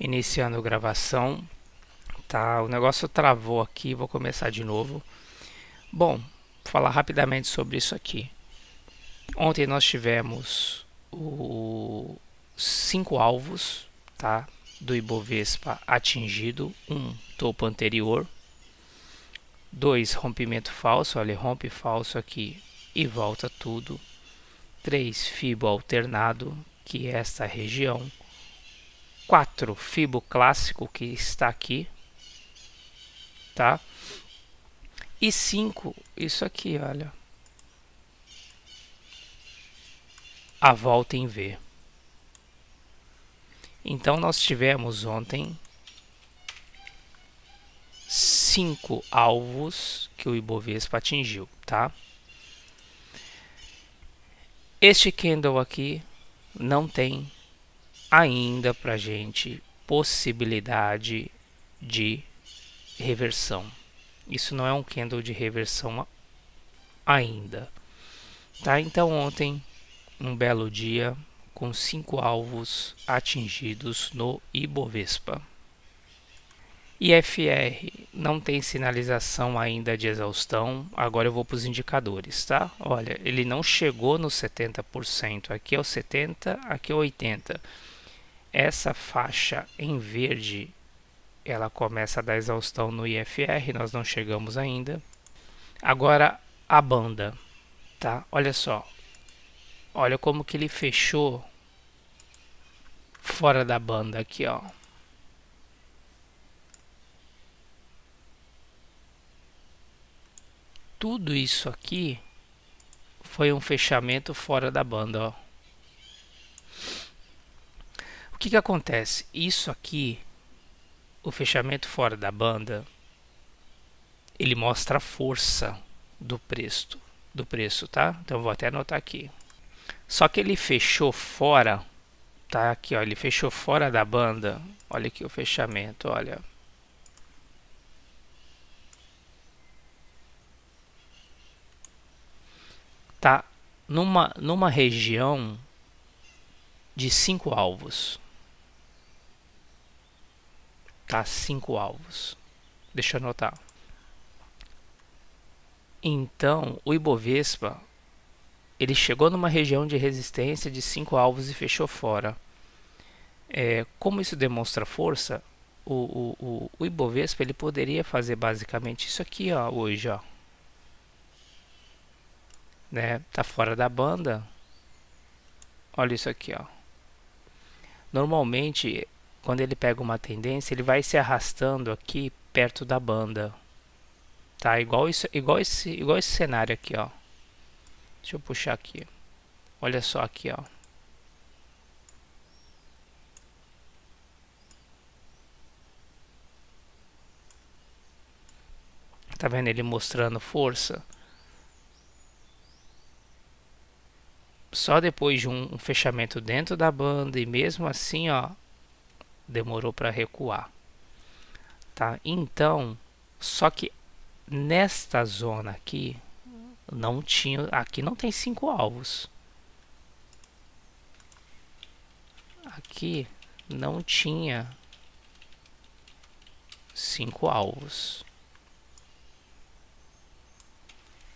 Iniciando gravação, tá? O negócio travou aqui, vou começar de novo. Bom, vou falar rapidamente sobre isso aqui. Ontem nós tivemos os 5 alvos, tá? Do Ibovespa atingido. Topo anterior. 2, rompimento falso, olha, rompe falso aqui e volta tudo. 3, Fibo alternado, que é esta região. 4, Fibo clássico, que está aqui, tá? E 5, isso aqui, olha, a volta em V. Então nós tivemos ontem 5 alvos que o Ibovespa atingiu, tá? Este candle aqui não tem ainda pra gente possibilidade de reversão. Isso não é um candle de reversão ainda, tá? Então ontem um belo dia com 5 alvos atingidos no Ibovespa. IFR não tem sinalização ainda de exaustão. Agora eu vou para os indicadores, tá? Olha, ele não chegou no 70%. Aqui é o 70%, aqui é o 80%. Essa faixa em verde, ela começa a dar exaustão no IFR, nós não chegamos ainda. Agora a banda, tá? Olha só. Olha como que ele fechou fora da banda aqui, ó. Tudo isso aqui foi um fechamento fora da banda, ó. O que acontece? Isso aqui, o fechamento fora da banda, ele mostra a força do preço, tá? Então eu vou até anotar aqui. Só que ele fechou fora, tá? Aqui, ó, ele fechou fora da banda. Olha aqui o fechamento, olha. Tá numa região de 5 alvos. Tá? 5 alvos. Deixa eu anotar. Então, o Ibovespa, ele chegou numa região de resistência de 5 alvos e fechou fora. Como isso demonstra força, o Ibovespa ele poderia fazer basicamente isso aqui, ó, hoje, ó. Né? Tá fora da banda. Olha isso aqui, ó. Normalmente, quando ele pega uma tendência, ele vai se arrastando aqui perto da banda. Tá? Igual esse cenário aqui, ó. Deixa eu puxar aqui. Olha só aqui, ó. Tá vendo ele mostrando força? Só depois de um fechamento dentro da banda e mesmo assim, ó, demorou para recuar. Tá? Então, só que nesta zona aqui não tinha, aqui não tem 5 alvos. Aqui não tinha 5 alvos.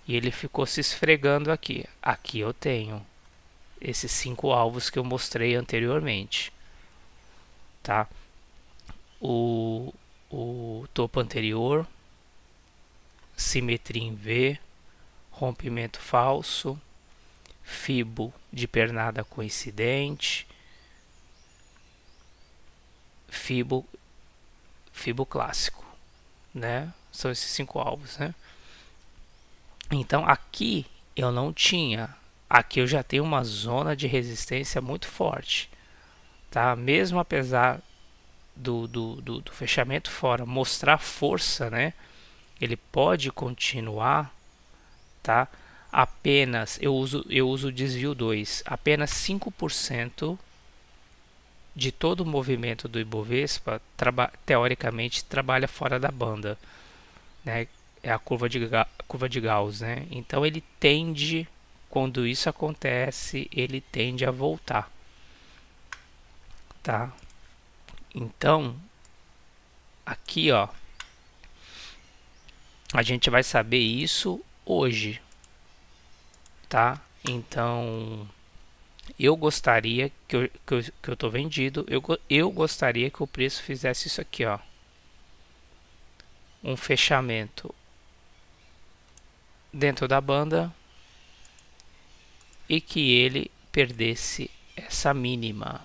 E ele ficou se esfregando aqui. Aqui eu tenho esses 5 alvos que eu mostrei anteriormente, tá? O topo anterior, simetria em V, rompimento falso, Fibo de pernada coincidente, Fibo clássico, né? São esses 5 alvos, né? Então aqui eu não tinha. Aqui eu já tenho uma zona de resistência muito forte, tá? Mesmo apesar do fechamento fora mostrar força, né? Ele pode continuar, tá? Apenas eu uso o desvio 2, apenas 5% de todo o movimento do Ibovespa teoricamente trabalha fora da banda, né? É a curva de Gauss, né? Então ele tende, quando isso acontece, ele tende a voltar, tá? Então, aqui, ó, a gente vai saber isso hoje, tá? Então, eu gostaria que eu tô vendido, eu gostaria que o preço fizesse isso aqui, ó. Um fechamento dentro da banda e que ele perdesse essa mínima.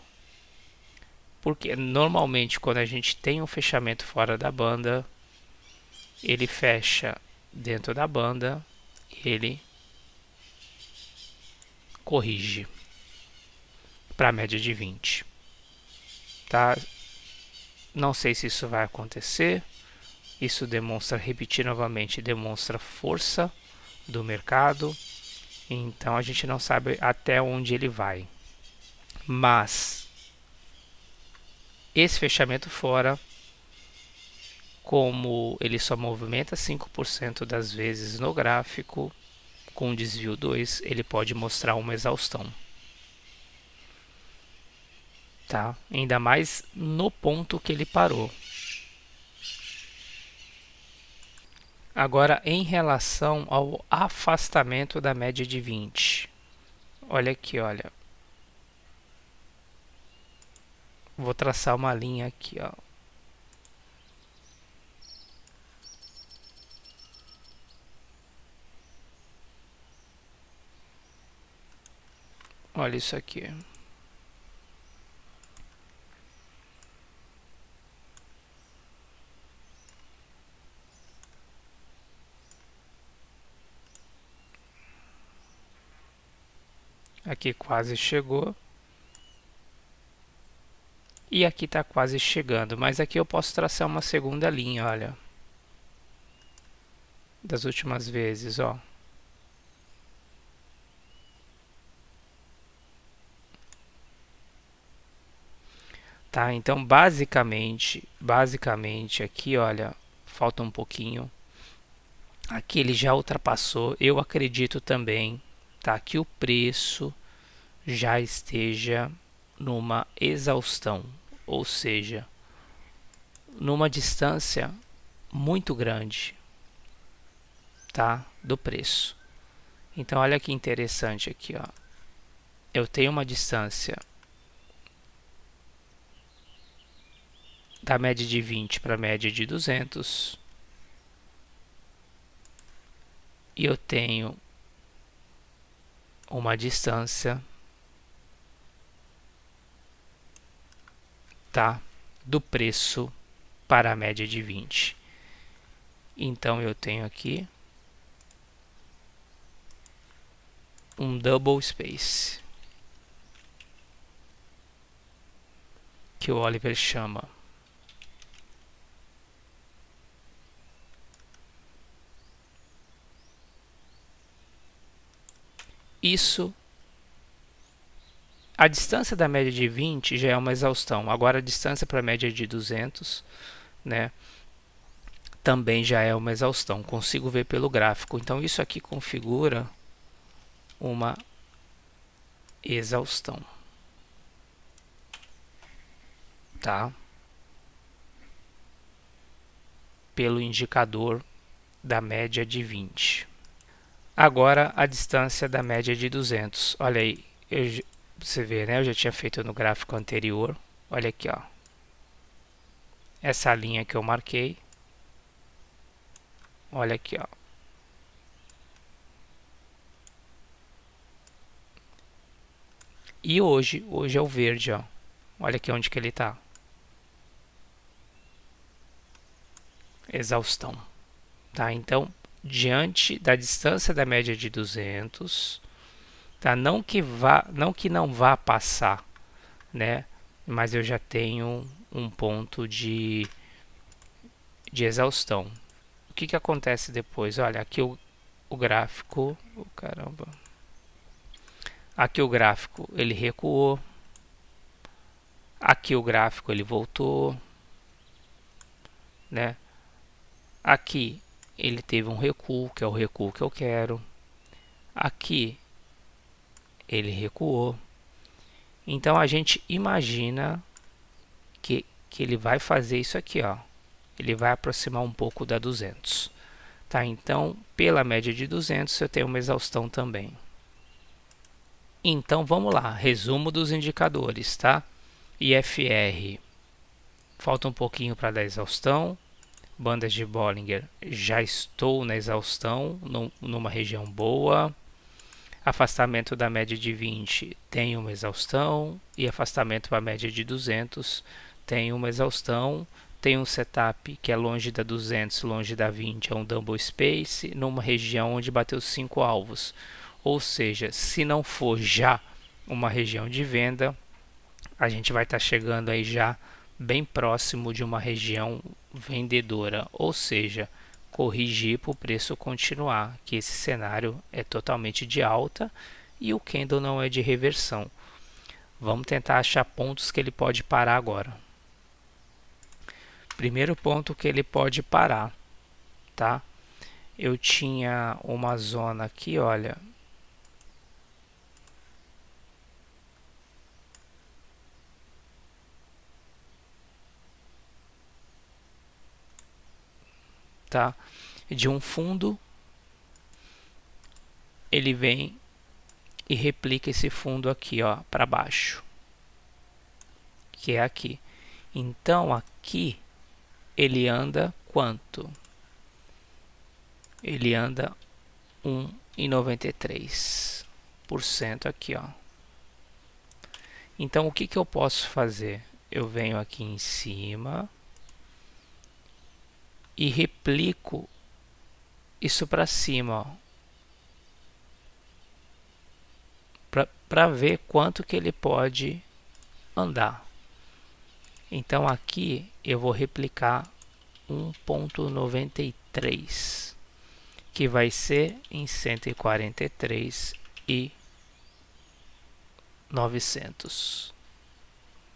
Porque normalmente quando a gente tem um fechamento fora da banda, ele fecha dentro da banda, ele corrige para a média de 20, tá? Não sei se isso vai acontecer. Isso demonstra, repetir novamente, demonstra força do mercado. Então a gente não sabe até onde ele vai. Mas esse fechamento fora, como ele só movimenta 5% das vezes no gráfico, com desvio 2, ele pode mostrar uma exaustão. Tá? Ainda mais no ponto que ele parou. Agora, em relação ao afastamento da média de 20. Olha aqui, olha. Vou traçar uma linha aqui, ó. Olha isso aqui. Aqui quase chegou. E aqui está quase chegando. Mas aqui eu posso traçar uma segunda linha, olha. Das últimas vezes, ó. Tá, então basicamente aqui, olha, falta um pouquinho. Aqui ele já ultrapassou, eu acredito também, tá, que o preço já esteja numa exaustão, ou seja, numa distância muito grande, tá, do preço. Então olha que interessante aqui, ó. Eu tenho uma distância da média de 20 para a média de 200 e eu tenho uma distância, tá, do preço para a média de 20. Então eu tenho aqui um double space que o Oliver chama. Isso, a distância da média de 20 já é uma exaustão. Agora a distância para a média de 200, né, também já é uma exaustão. Consigo ver pelo gráfico. Então isso aqui configura uma exaustão, tá? Pelo indicador da média de 20. Agora a distância da média de 200. Olha aí, você vê, né? Eu já tinha feito no gráfico anterior. Olha aqui, ó. Essa linha que eu marquei. Olha aqui, ó. E hoje é o verde, ó. Olha aqui onde que ele tá. Exaustão. Tá? Então, diante da distância da média de 200, tá? Não que não vá passar, né? Mas eu já tenho um ponto de exaustão. O que acontece depois? Olha, aqui o gráfico, caramba. Aqui o gráfico ele recuou. Aqui o gráfico ele voltou, né? Aqui ele teve um recuo, que é o recuo que eu quero. Aqui ele recuou. Então a gente imagina que que ele vai fazer isso aqui, ó. Ele vai aproximar um pouco da 200. Tá? Então, pela média de 200, eu tenho uma exaustão também. Então, vamos lá. Resumo dos indicadores, tá? IFR, falta um pouquinho para dar exaustão. Bandas de Bollinger, já estou na exaustão, numa região boa. Afastamento da média de 20 tem uma exaustão. E afastamento para a média de 200 tem uma exaustão. Tem um setup que é longe da 200, longe da 20, é um double space, numa região onde bateu 5 alvos. Ou seja, se não for já uma região de venda, a gente vai estar chegando aí já bem próximo de uma região vendedora, ou seja, corrigir para o preço continuar, que esse cenário é totalmente de alta e o candle não é de reversão. Vamos tentar achar pontos que ele pode parar agora. Primeiro ponto que ele pode parar, tá? Eu tinha uma zona aqui, olha. Tá? De um fundo, ele vem e replica esse fundo aqui, ó, para baixo, que é aqui. Então aqui ele anda quanto? Ele anda 1,93% aqui, ó. Então o que eu posso fazer? Eu venho aqui em cima e replico isso para cima, ó, para ver quanto que ele pode andar. Então aqui eu vou replicar 1,93, que vai ser em 143.900,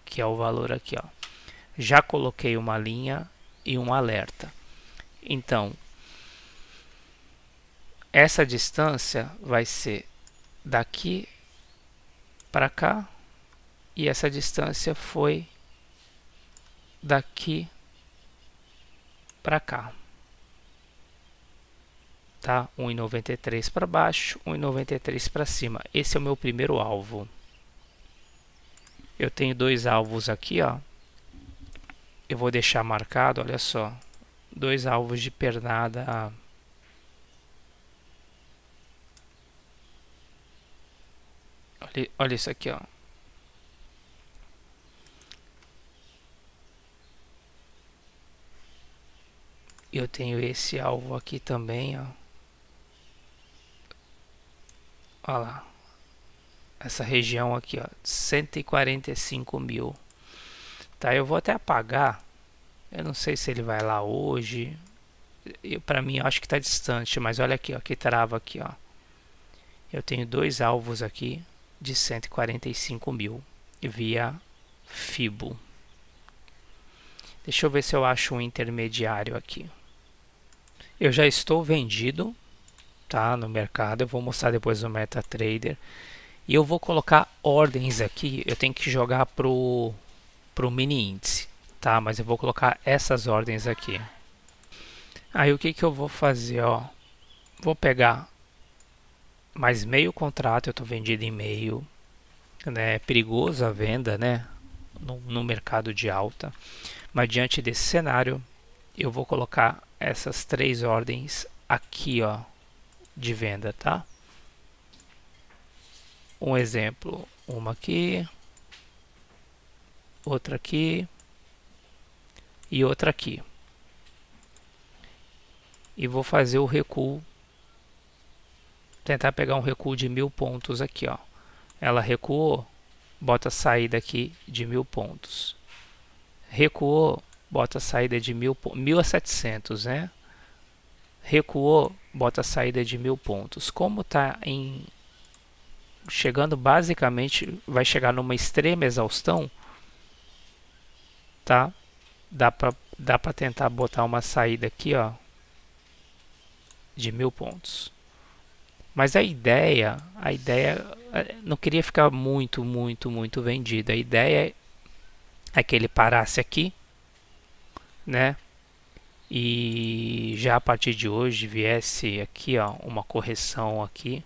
que é o valor aqui, ó. Já coloquei uma linha e um alerta. Então, essa distância vai ser daqui para cá e essa distância foi daqui para cá, tá? 1,93 para baixo, 1,93 para cima. Esse é o meu primeiro alvo. Eu tenho dois alvos aqui, ó. Eu vou deixar marcado, olha só, dois alvos de pernada. Olha isso aqui, ó. Eu tenho esse alvo aqui também, ó. Olha lá. Essa região aqui, ó, 145 mil. Tá, eu vou até apagar. Eu não sei se ele vai lá hoje. Para mim, eu acho que está distante, mas olha aqui, ó, que trava aqui, ó. Eu tenho dois alvos aqui de 145 mil via Fibo. Deixa eu ver se eu acho um intermediário aqui. Eu já estou vendido, tá, no mercado. Eu vou mostrar depois no MetaTrader. E eu vou colocar ordens aqui. Eu tenho que jogar pro mini índice, tá? Mas eu vou colocar essas ordens aqui. Aí o que eu vou fazer, ó? Vou pegar mais meio contrato. Eu estou vendido em meio, né? É perigoso a venda, né? No mercado de alta. Mas diante desse cenário, eu vou colocar essas três ordens aqui, ó, de venda, tá? Um exemplo, uma aqui, outra aqui e outra aqui. E vou fazer o recuo, tentar pegar um recuo de 1000 pontos aqui, ó. Ela recuou, bota a saída aqui de 1000 pontos. Recuou, bota a saída de 1.700, né? Recuou, bota a saída de 1000 pontos. Como está chegando basicamente, vai chegar numa extrema exaustão, tá? Dá para tentar botar uma saída aqui, ó, de 1000 pontos. Mas a ideia não queria ficar muito vendida. A ideia é que ele parasse aqui, né? E já a partir de hoje viesse aqui, ó, uma correção aqui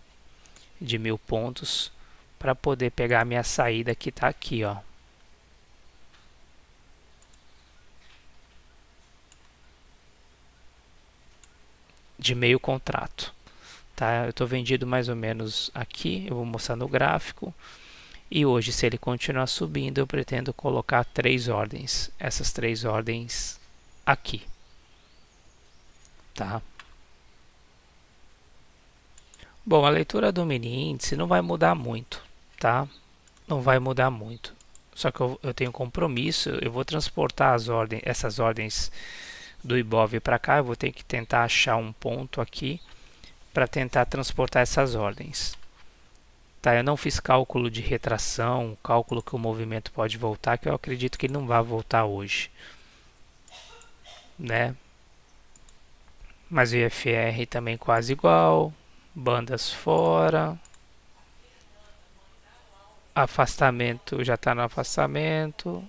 de 1000 pontos para poder pegar a minha saída que está aqui, ó. De meio contrato, tá? Eu estou vendido mais ou menos aqui, eu vou mostrar no gráfico. E hoje, se ele continuar subindo, eu pretendo colocar 3 ordens, essas 3 ordens aqui, tá? Bom, a leitura do mini índice não vai mudar muito, tá? Não vai mudar muito. Só que eu tenho compromisso, eu vou transportar essas ordens do Ibov para cá, eu vou ter que tentar achar um ponto aqui para tentar transportar essas ordens. Tá, eu não fiz cálculo de retração, cálculo que o movimento pode voltar, que eu acredito que ele não vai voltar hoje, né? Mas o IFR também quase igual, bandas fora, afastamento já está no afastamento,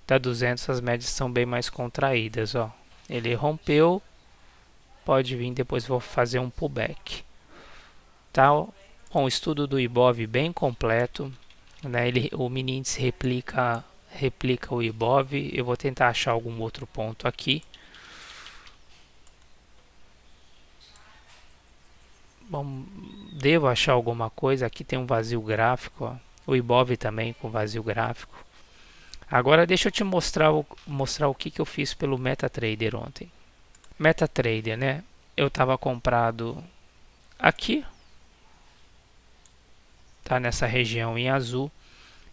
da 200 as médias são bem mais contraídas, ó. Ele rompeu, pode vir, depois vou fazer um pullback. Tá? Bom, o estudo do Ibov bem completo, né? O mini índice replica o Ibov. Eu vou tentar achar algum outro ponto aqui. Bom, devo achar alguma coisa. Aqui tem um vazio gráfico, ó. O Ibov também com vazio gráfico. Agora deixa eu te mostrar o que eu fiz pelo MetaTrader ontem. MetaTrader, né? Eu estava comprado aqui, tá nessa região em azul.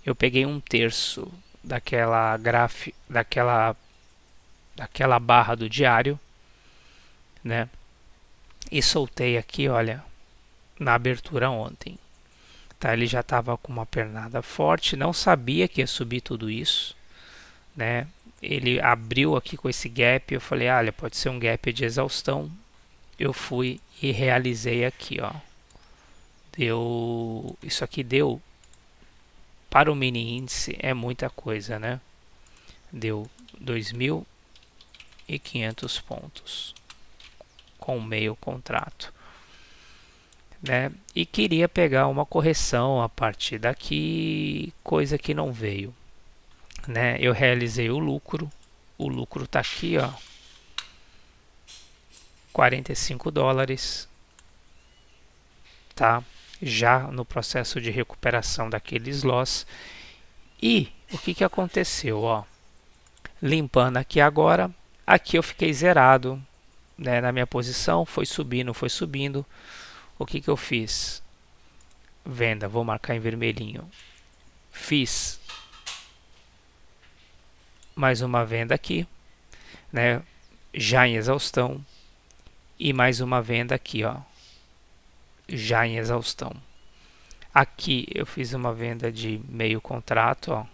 Eu peguei 1/3 daquela barra do diário, né? E soltei aqui, olha, na abertura ontem. Tá, ele já estava com uma pernada forte, não sabia que ia subir tudo isso, né? Ele abriu aqui com esse gap, eu falei, olha, pode ser um gap de exaustão. Eu fui e realizei aqui, ó. Isso aqui deu para o mini índice é muita coisa, né? Deu 2.500 pontos com meio contrato, né? E queria pegar uma correção a partir daqui, coisa que não veio, né? Eu realizei o lucro tá aqui, ó, $45, tá? Já no processo de recuperação daqueles loss. E o que aconteceu, ó? Limpando aqui agora, aqui eu fiquei zerado, né, na minha posição, foi subindo, foi subindo. O que eu fiz? Venda, vou marcar em vermelhinho. Fiz mais uma venda aqui, né, já em exaustão, e mais uma venda aqui, ó, já em exaustão. Aqui eu fiz uma venda de meio contrato, ó,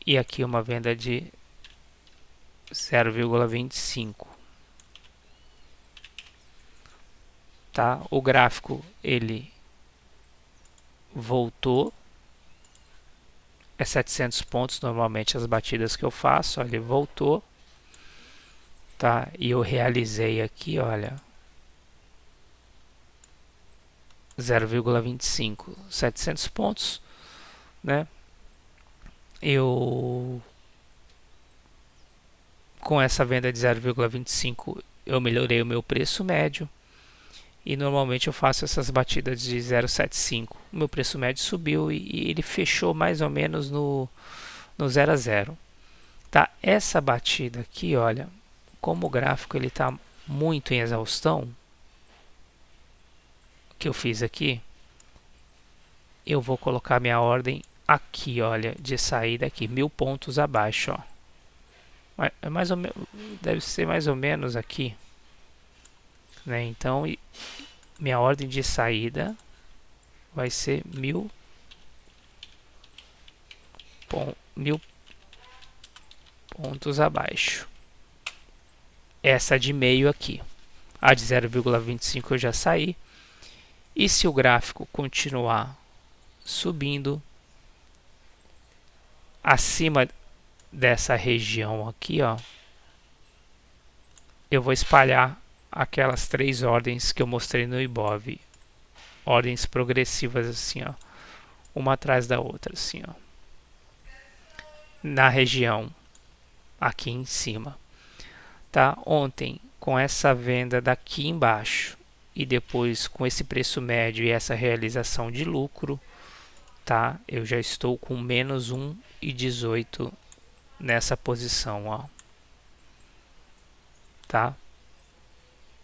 e aqui uma venda de 0,25. Tá? O gráfico ele voltou, é 700 pontos normalmente as batidas que eu faço, ó, ele voltou, tá? E eu realizei aqui, olha, 0,25, 700 pontos, né? Eu com essa venda de 0,25 eu melhorei o meu preço médio. E normalmente eu faço essas batidas de 0,75. O meu preço médio subiu e ele fechou mais ou menos no 0 a 0. Tá? Essa batida aqui, olha, como o gráfico ele está muito em exaustão, que eu fiz aqui, eu vou colocar minha ordem aqui, olha, de saída aqui, 1000 pontos abaixo, ó. É mais ou menos, deve ser mais ou menos aqui, né? Então, minha ordem de saída vai ser 1000 pontos abaixo. Essa de meio aqui. A de 0,25 eu já saí. E se o gráfico continuar subindo acima dessa região aqui, ó, eu vou espalhar aquelas 3 ordens que eu mostrei no Ibov, ordens progressivas assim, ó, uma atrás da outra, assim, ó, na região aqui em cima, tá? Ontem, com essa venda daqui embaixo e depois com esse preço médio e essa realização de lucro, tá? Eu já estou com menos 1,18 nessa posição, ó, tá?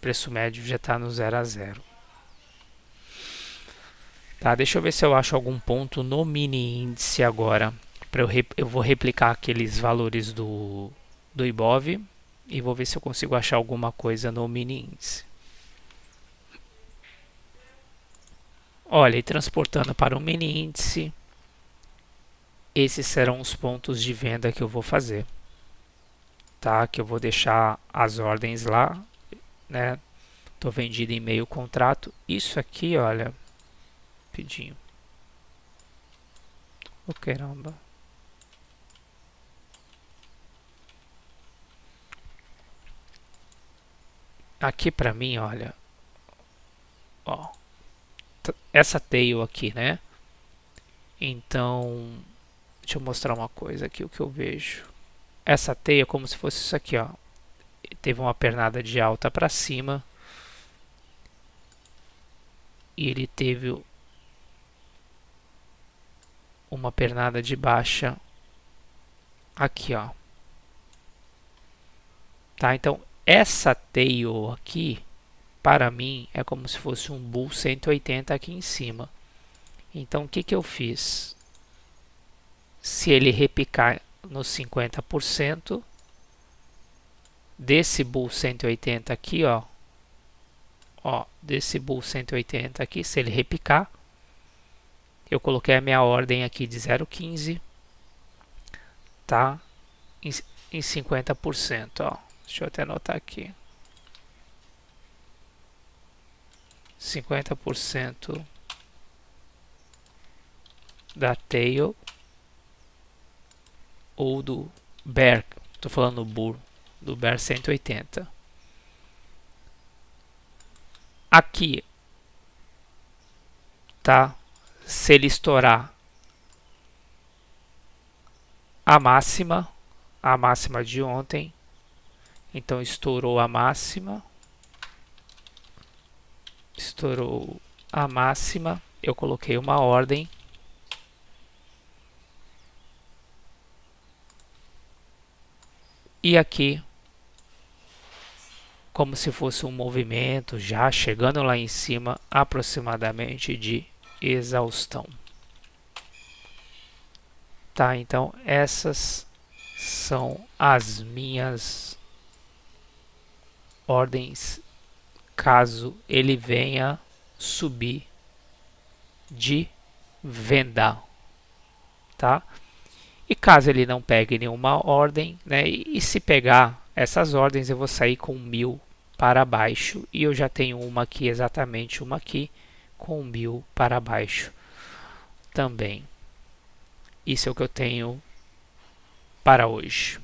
Preço médio já está no 0 a 0. Tá, deixa eu ver se eu acho algum ponto no mini índice agora. Eu vou replicar aqueles valores do Ibov e vou ver se eu consigo achar alguma coisa no mini índice. Olha, e transportando para o mini índice, esses serão os pontos de venda que eu vou fazer, tá? Que eu vou deixar as ordens lá, né? Tô vendido em meio contrato. Isso aqui, olha, rapidinho. Oh, caramba. Aqui pra mim, olha, ó, essa tail aqui, né? Então, deixa eu mostrar uma coisa aqui, o que eu vejo. Essa tail é como se fosse isso aqui, ó. Teve uma pernada de alta para cima e ele teve uma pernada de baixa aqui, ó. Tá? Então, essa tail aqui, para mim, é como se fosse um bull 180 aqui em cima. Então, o que que eu fiz? Se ele repicar nos 50% desse bull 180 aqui, ó, desse bull 180 aqui, se ele repicar, eu coloquei a minha ordem aqui de 0,15, tá? Em 50%, ó. Deixa eu até anotar aqui. 50% da tail ou do bear, tô falando do bull, do bear 180. Aqui, tá? Se ele estourar a máxima de ontem, então estourou a máxima, eu coloquei uma ordem e aqui, como se fosse um movimento já chegando lá em cima, aproximadamente de exaustão. Tá, então essas são as minhas ordens caso ele venha subir de venda, tá? E caso ele não pegue nenhuma ordem, né? E se pegar essas ordens, eu vou sair com 1000 para baixo e eu já tenho uma aqui, exatamente uma aqui, com 1000 para baixo também. Isso é o que eu tenho para hoje.